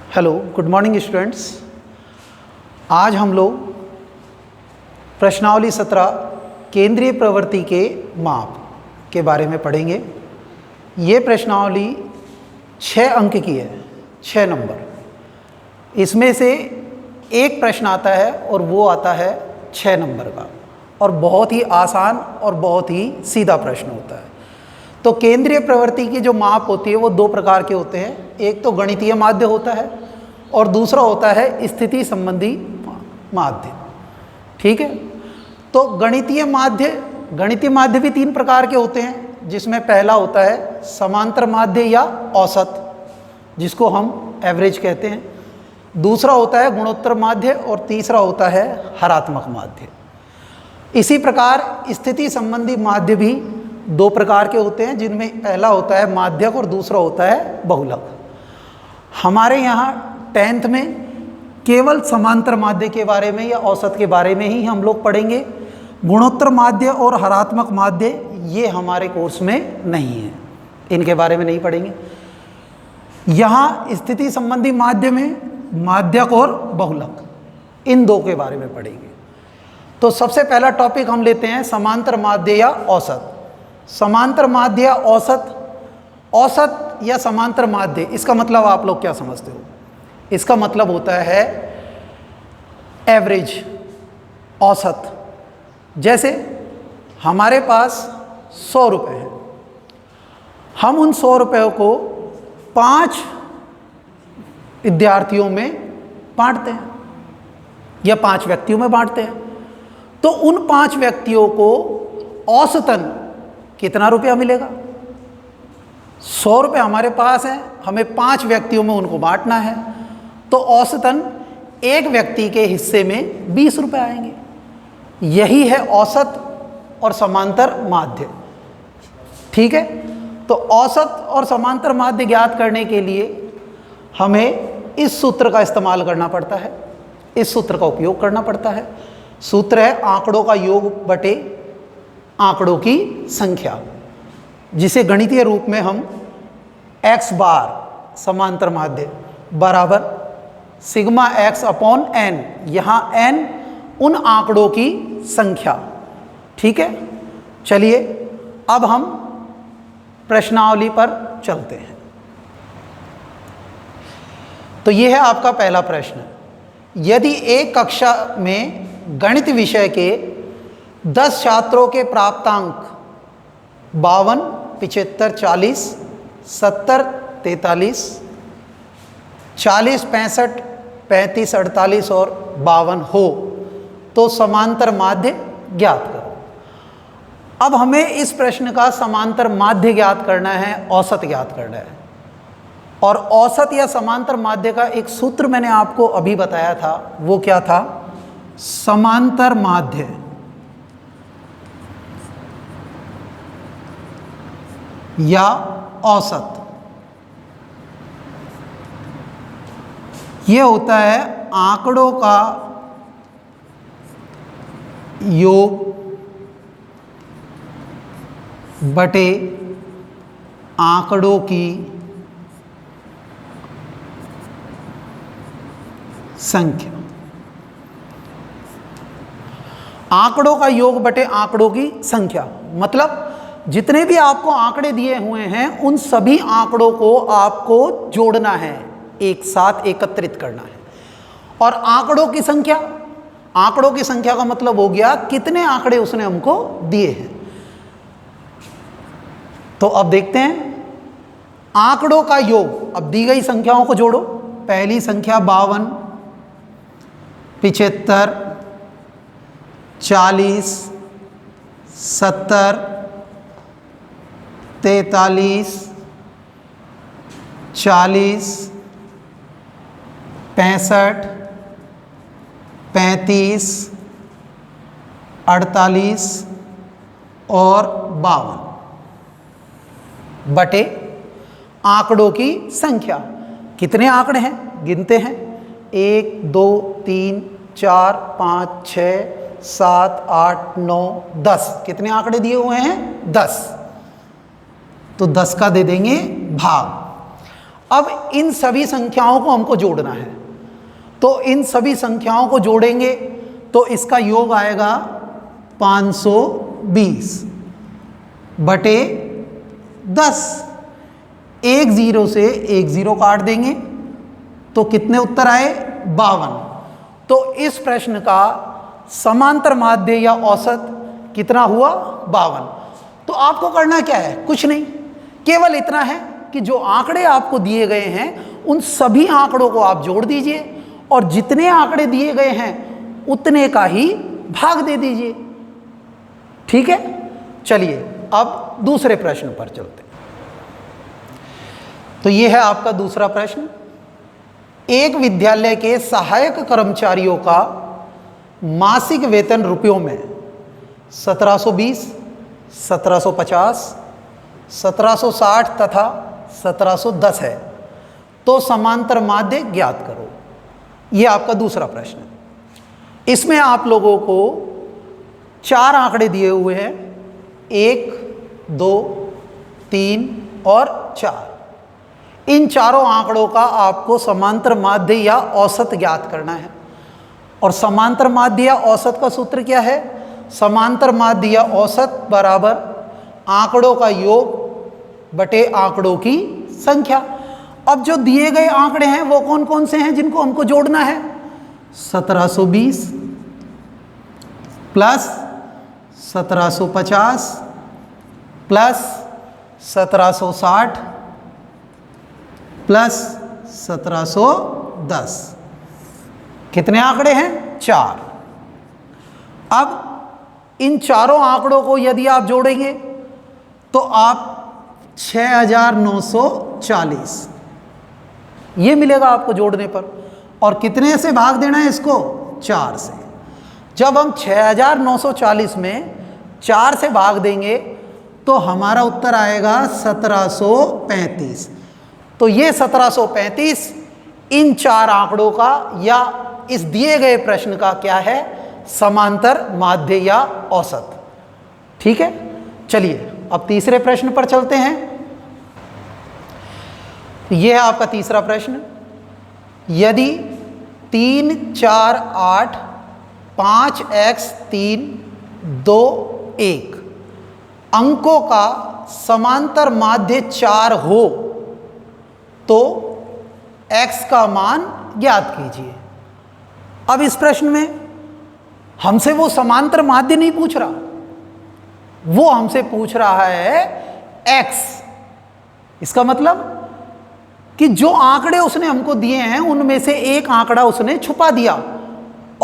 Hello, good morning students. आज हम लोग प्रश्नावली 17 केंद्रीय प्रवृत्ति के माप के बारे में पढ़ेंगे। ये प्रश्नावली 6 अंक की है, 6 नंबर। इसमें से एक प्रश्न आता है और वो आता है 6 नंबर का, और बहुत ही आसान और बहुत ही सीधा प्रश्न होता है। तो केंद्रीय प्रवृत्ति की जो माप होती है वो 2 प्रकार के होते हैं। एक तो गणितीय माध्य होता है और दूसरा होता है स्थिति संबंधी माध्य। ठीक है, तो गणितीय माध्य भी 3 प्रकार के होते हैं, जिसमें पहला होता है समांतर माध्य या औसत, जिसको हम एवरेज कहते हैं। दूसरा होता है गुणोत्तर माध्य और तीसरा होता है हरात्मक माध्य। इसी प्रकार स्थिति संबंधी माध्य भी 2 प्रकार के होते हैं, जिनमें पहला होता है माध्यक और दूसरा होता है बहुलक। हमारे यहाँ 10th में केवल समांतर माध्य के बारे में या औसत के बारे में ही हम लोग पढ़ेंगे। गुणोत्तर माध्य और हरात्मक माध्य ये हमारे कोर्स में नहीं है, इनके बारे में नहीं पढ़ेंगे। यहाँ स्थिति संबंधी माध्य में माध्यक और बहुलक, इन 2 के बारे में पढ़ेंगे। तो सबसे पहला टॉपिक हम लेते हैं समांतर माध्य या औसत। समांतर माध्य या औसत या समांतर माध्य, इसका मतलब आप लोग क्या समझते हो? इसका मतलब होता है एवरेज, औसत। जैसे हमारे पास 100 रुपये हैं, हम उन 100 रुपयों को 5 विद्यार्थियों में बांटते हैं या 5 व्यक्तियों में बांटते हैं। तो उन 5 व्यक्तियों को औसतन कितना रुपया मिलेगा? 100 रुपये हमारे पास हैं, हमें 5 व्यक्तियों में उनको बांटना है, तो औसतन एक व्यक्ति के हिस्से में 20 रुपये आएंगे। यही है औसत और समांतर माध्य। ठीक है, तो औसत और समांतर माध्य ज्ञात करने के लिए हमें इस सूत्र का इस्तेमाल करना पड़ता है, इस सूत्र का उपयोग करना पड़ता है। सूत्र है आंकड़ों का योग बटे आंकड़ों की संख्या, जिसे गणितीय रूप में हम x बार समांतर माध्य बराबर सिग्मा x अपॉन n, यहाँ n उन आंकड़ों की संख्या। ठीक है, चलिए अब हम प्रश्नावली पर चलते हैं। तो यह है आपका पहला प्रश्न। यदि एक कक्षा में गणित विषय के 10 छात्रों के प्राप्तांक 52, 75, 40, 70, 43, 40, 65, 35, 48 और 52 हो, तो समांतर माध्य ज्ञात करो। अब हमें इस प्रश्न का समांतर माध्य ज्ञात करना है, औसत ज्ञात करना है। और औसत या समांतर माध्य का एक सूत्र मैंने आपको अभी बताया था, वो क्या था? समांतर माध्य या औसत, ये होता है आंकड़ों का योग बटे आंकड़ों की संख्या। आंकड़ों का योग बटे आंकड़ों की संख्या मतलब जितने भी आपको आंकड़े दिए हुए हैं, उन सभी आंकड़ों को आपको जोड़ना है, एक साथ एकत्रित करना है। और आंकड़ों की संख्या का मतलब हो गया कितने आंकड़े उसने हमको दिए हैं। तो अब देखते हैं आंकड़ों का योग। अब दी गई संख्याओं को जोड़ो। पहली संख्या 52, 75, 40, 70, 43, 40, 65, 35, 48 और 52 बटे आंकड़ों की संख्या। कितने आंकड़े हैं? गिनते हैं। 1, 2, 3, 4, 5, 6, 7, 8, 9, 10। कितने आंकड़े दिए हुए हैं? 10। तो 10 का दे देंगे भाग। अब इन सभी संख्याओं को हमको जोड़ना है, तो इन सभी संख्याओं को जोड़ेंगे तो इसका योग आएगा 520 बटे 10। एक जीरो से एक जीरो काट देंगे तो कितने उत्तर आए? 52। तो इस प्रश्न का समांतर माध्य या औसत कितना हुआ? 52। तो आपको करना क्या है? कुछ नहीं, केवल इतना है कि जो आंकड़े आपको दिए गए हैं उन सभी आंकड़ों को आप जोड़ दीजिए और जितने आंकड़े दिए गए हैं उतने का ही भाग दे दीजिए। ठीक है, चलिए अब दूसरे प्रश्न पर चलते हैं। तो यह है आपका दूसरा प्रश्न। एक विद्यालय के सहायक कर्मचारियों का मासिक वेतन रुपयों में 1720, 1750, 1760 तथा 1710 है, तो समांतर माध्य ज्ञात करो। यह आपका दूसरा प्रश्न है। इसमें आप लोगों को 4 आंकड़े दिए हुए हैं, 1, 2, 3 और 4। इन चारों आंकड़ों का आपको समांतर माध्य या औसत ज्ञात करना है। और समांतर माध्य या औसत का सूत्र क्या है? समांतर माध्य या औसत बराबर आंकड़ों का योग बटे आंकड़ों की संख्या। अब जो दिए गए आंकड़े हैं वो कौन कौन से हैं जिनको हमको जोड़ना है? 1720 प्लस 1750 प्लस 1760 प्लस 1710। कितने आंकड़े हैं? 4। अब इन चारों आंकड़ों को यदि आप जोड़ेंगे तो आप 6940 ये मिलेगा आपको जोड़ने पर। और कितने से भाग देना है इसको? 4 से। जब हम 6940 में 4 से भाग देंगे तो हमारा उत्तर आएगा 1735। तो ये 1735 इन 4 आंकड़ों का या इस दिए गए प्रश्न का क्या है? समांतर माध्य या औसत। ठीक है, चलिए अब तीसरे प्रश्न पर चलते हैं। यह है आपका तीसरा प्रश्न। यदि 3, 4, 8, 5x 3, 2, 1 अंकों का समांतर माध्य 4 हो तो x का मान ज्ञात कीजिए। अब इस प्रश्न में हमसे वो समांतर माध्य नहीं पूछ रहा, वो हमसे पूछ रहा है x। इसका मतलब कि जो आंकड़े उसने हमको दिए हैं उनमें से एक आंकड़ा उसने छुपा दिया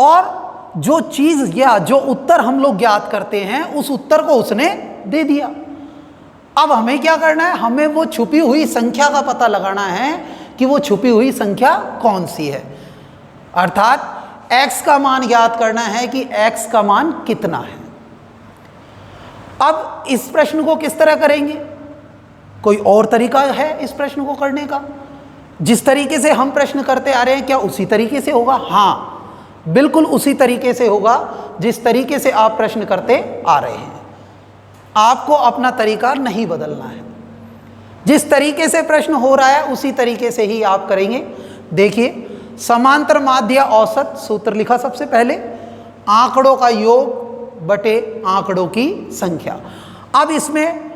और जो चीज या जो उत्तर हम लोग ज्ञात करते हैं उस उत्तर को उसने दे दिया। अब हमें क्या करना है? हमें वो छुपी हुई संख्या का पता लगाना है कि वो छुपी हुई संख्या कौन सी है। अर्थात x का मान ज्ञात करना है कि x का मान कितना है। अब इस प्रश्न को किस तरह करेंगे? कोई और तरीका है इस प्रश्न को करने का? जिस तरीके से हम प्रश्न करते आ रहे हैं क्या उसी तरीके से होगा? हाँ, बिल्कुल उसी तरीके से होगा जिस तरीके से आप प्रश्न करते आ रहे हैं। आपको अपना तरीका नहीं बदलना है। जिस तरीके से प्रश्न हो रहा है उसी तरीके से ही आप करेंगे। देखिए, समांतर माध्य औसत सूत्र लिखा सबसे पहले, आंकड़ों का योग बटे आंकड़ों की संख्या। अब इसमें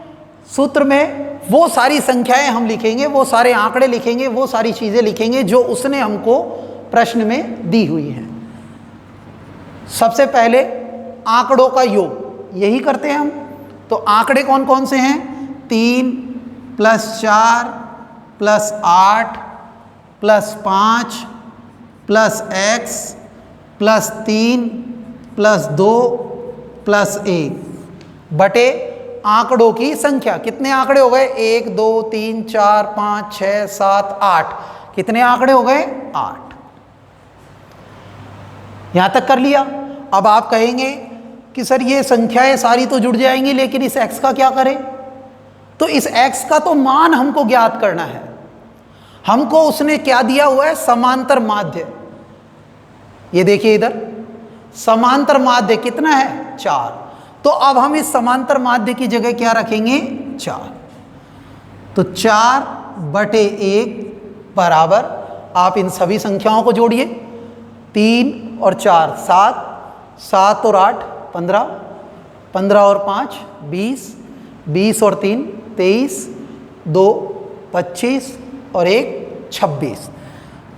सूत्र में वो सारी संख्याएं हम लिखेंगे, वो सारे आंकड़े लिखेंगे, वो सारी चीजें लिखेंगे जो उसने हमको प्रश्न में दी हुई हैं। सबसे पहले आंकड़ों का योग, यही करते हैं हम। तो आंकड़े कौन कौन से हैं? 3 + 4 + 8 + 5 + x + 3 + 2 + 1 बटे आंकड़ों की संख्या। कितने आंकड़े हो गए? 1, 2, 3, 4, 5, 6, 7, 8। कितने आंकड़े हो गए? 8। यहां तक कर लिया। अब आप कहेंगे कि सर ये संख्याएं सारी तो जुड़ जाएंगी, लेकिन इस x का क्या करें? तो इस x का तो मान हमको ज्ञात करना है। हमको उसने क्या दिया हुआ है? समांतर माध्य। ये देखिए इधर समांतर माध्य कितना है? 4। तो अब हम इस समांतर माध्य की जगह क्या रखेंगे? 4। तो 4 बटे 1 बराबर, आप इन सभी संख्याओं को जोड़िए, 3 और 4 7, 7 और 8 15, 15 और 5 20, 20 और 3 23, 2 25 और 1 26।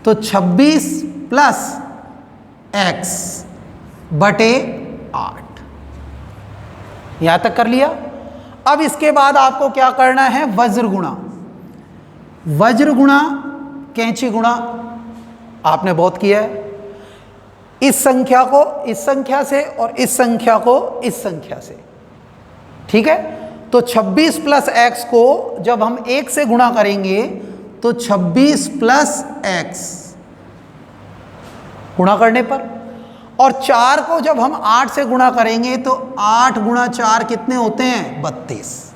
तो 26 प्लस x बटे 8, यहाँ तक कर लिया। अब इसके बाद आपको क्या करना है, वज्र गुणा। वज्र गुणा कैंची गुणा आपने बहुत किया है। इस संख्या को इस संख्या से और इस संख्या को इस संख्या से, ठीक है। तो 26 प्लस x को जब हम 1 से गुणा करेंगे तो 26 प्लस x गुणा करने पर, और 4 को जब हम 8 से गुणा करेंगे तो 8 गुणा 4 कितने होते हैं, 32।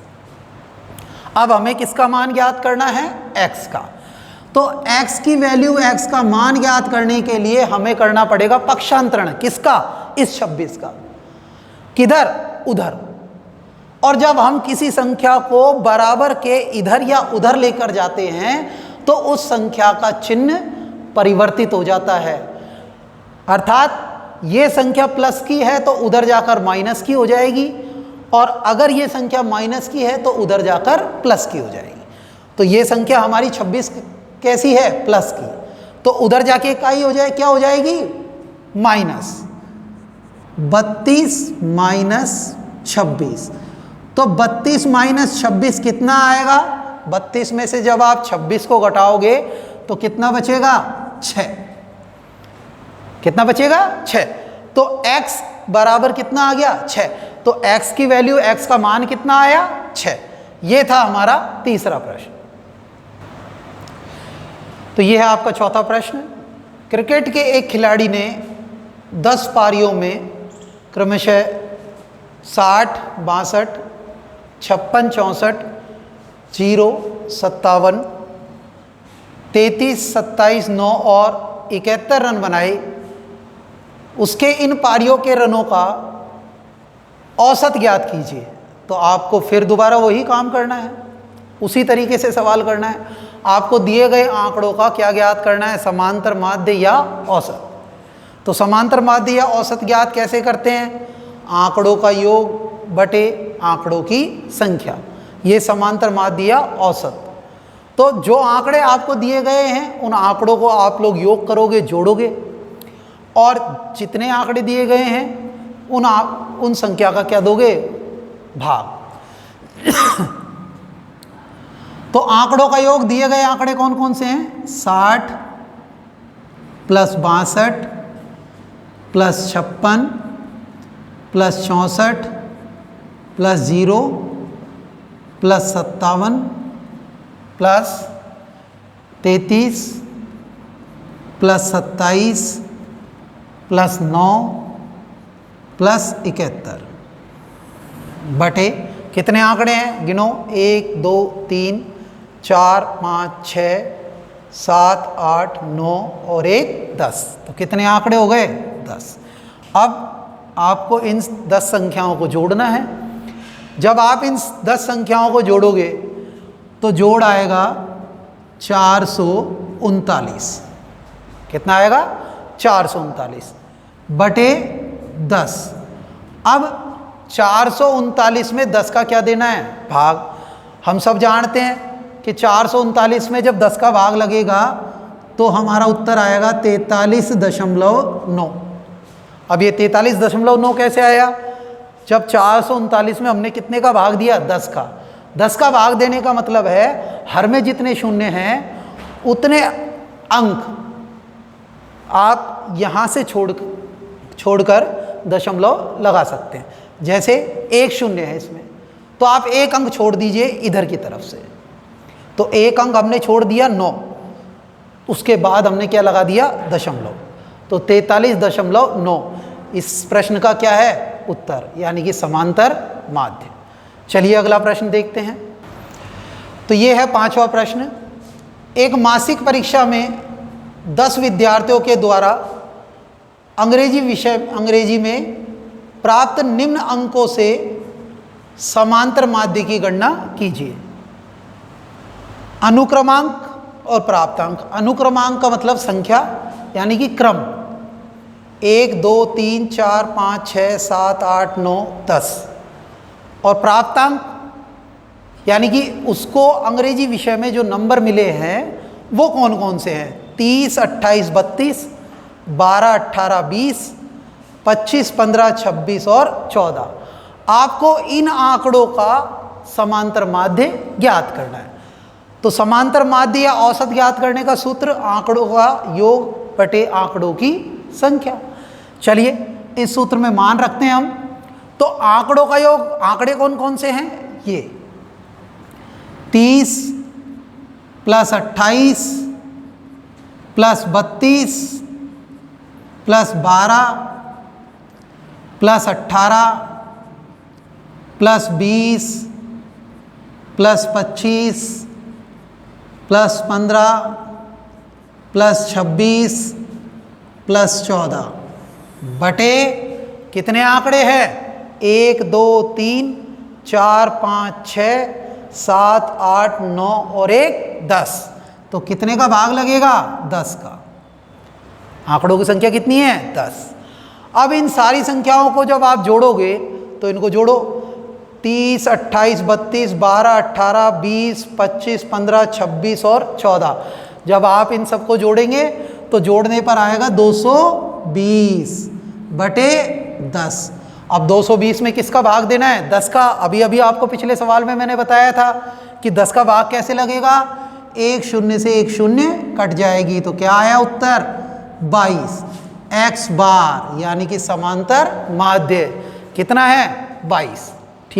अब हमें किसका मान ज्ञात करना है, x का। तो x की वैल्यू, x का मान ज्ञात करने के लिए हमें करना पड़ेगा पक्षांतरण। किसका, इस 26 का। किधर, उधर। और जब हम किसी संख्या को बराबर के इधर या उधर लेकर जाते हैं तो उस संख्या का चिन्ह परिवर्तित हो जाता है। अर्थात ये संख्या प्लस की है तो उधर जाकर माइनस की हो जाएगी, और अगर ये संख्या माइनस की है तो उधर जाकर प्लस की हो जाएगी। तो ये संख्या हमारी 26 कैसी है, प्लस की, तो उधर जाके काई हो जाए, क्या हो जाएगी, माइनस। 32 माइनस 26, तो 32 माइनस 26 कितना आएगा, 32 में से जब आप 26 को घटाओगे तो कितना बचेगा, 6। कितना बचेगा, 6। तो x बराबर कितना आ गया, 6। तो x की वैल्यू, x का मान कितना आया, 6। ये था हमारा तीसरा प्रश्न। तो ये है आपका चौथा प्रश्न। क्रिकेट के एक खिलाड़ी ने 10 पारियों में क्रमशः 60, 62, 56, 64, 0, 57, 33, 27, 9 और 71 रन बनाए। उसके इन पारियों के रनों का औसत ज्ञात कीजिए। तो आपको फिर दोबारा वही काम करना है, उसी तरीके से सवाल करना है। आपको दिए गए आंकड़ों का क्या ज्ञात करना है, समांतर माध्य या औसत। तो समांतर माध्य या औसत ज्ञात कैसे करते हैं, आंकड़ों का योग बटे आंकड़ों की संख्या, ये समांतर माध्य या औसत। तो जो आंकड़े आपको दिए गए हैं उन आंकड़ों को आप लोग योग करोगे, जोड़ोगे, और जितने आंकड़े दिए गए हैं उन संख्या का क्या दोगे, भाग। तो आंकड़ों का योग, दिए गए आंकड़े कौन कौन से हैं, 60 plus 62 plus 56 plus 64 plus 0 plus 57 plus 33 plus 27 plus 9 plus 71 बटे कितने आंकड़े हैं, गिनो, 1 2 3 4 5 6 7 8 9 और 1 10। तो कितने आंकड़े हो गए, 10। अब आपको इन 10 संख्याओं को जोड़ना है। जब आप इन 10 संख्याओं को जोड़ोगे तो जोड़ आएगा 439। कितना आएगा, 439 बटे 10। अब 439 में 10 का क्या देना है, भाग। हम सब जानते हैं कि 439 में जब 10 का भाग लगेगा तो हमारा उत्तर आएगा 43.9। अब ये 43.9 कैसे आया, जब 439 में हमने कितने का भाग दिया, 10 का। 10 का भाग देने का मतलब है हर में जितने शून्य हैं उतने अंक आप यहाँ से छोड़कर दशमलव लगा सकते हैं। जैसे एक शून्य है इसमें, तो आप एक अंक छोड़ दीजिए इधर की तरफ से, तो एक अंक हमने छोड़ दिया 9, उसके बाद हमने क्या लगा दिया, दशमलव। तो 43.9 इस प्रश्न का क्या है, उत्तर, यानी कि समांतर माध्य। चलिए अगला प्रश्न देखते हैं। तो ये है 5वां प्रश्न। एक मासिक परीक्षा में 10 विद्यार्थियों के द्वारा अंग्रेजी में प्राप्त निम्न अंकों से समांतर माध्य की गणना कीजिए। अनुक्रमांक और प्राप्तांक। अनुक्रमांक का मतलब संख्या यानी कि क्रम, 1 2 3 4 5 6 7 8 9 10। और प्राप्तांक यानी कि उसको अंग्रेजी विषय में जो नंबर मिले हैं वो कौन कौन से हैं? 30 28 32, 12 18 20, 25 15 26 और 14। आपको इन आंकड़ों का समांतर माध्य ज्ञात करना है। तो समांतर माध्य या औसत ज्ञात करने का सूत्र आंकड़ों का योग बटे आंकड़ों की संख्या। चलिए इस सूत्र में मान रखते हैं हम। तो आंकड़ों का योग, आंकड़े कौन कौन से हैं? ये 30 plus 28 plus 32 plus 12 plus 18 plus 20 plus 25 plus 15 plus 26 plus 14 बटे कितने आंकड़े हैं? 1 2 3 4 5 6 7 8 9 और 1 10। तो कितने का भाग लगेगा? 10 का। आंकड़ों की संख्या कितनी है? 10। अब इन सारी संख्याओं को जब आप जोड़ोगे तो इनको जोड़ो, 30 28 32 12 18 20 25 15 26 और 14। जब आप इन सबको जोड़ेंगे तो जोड़ने पर आएगा 220 बटे 10। अब 220 में किसका भाग देना है? 10 का। अभी अभी आपको पिछले सवाल में मैंने बताया था कि 10 का भाग कैसे लगेगा? एक शून्य से एक शून्य कट जाएगी। तो क्या आया उत्तर? 22। x बार यानी कि समांतर माध्य कितना है? 22।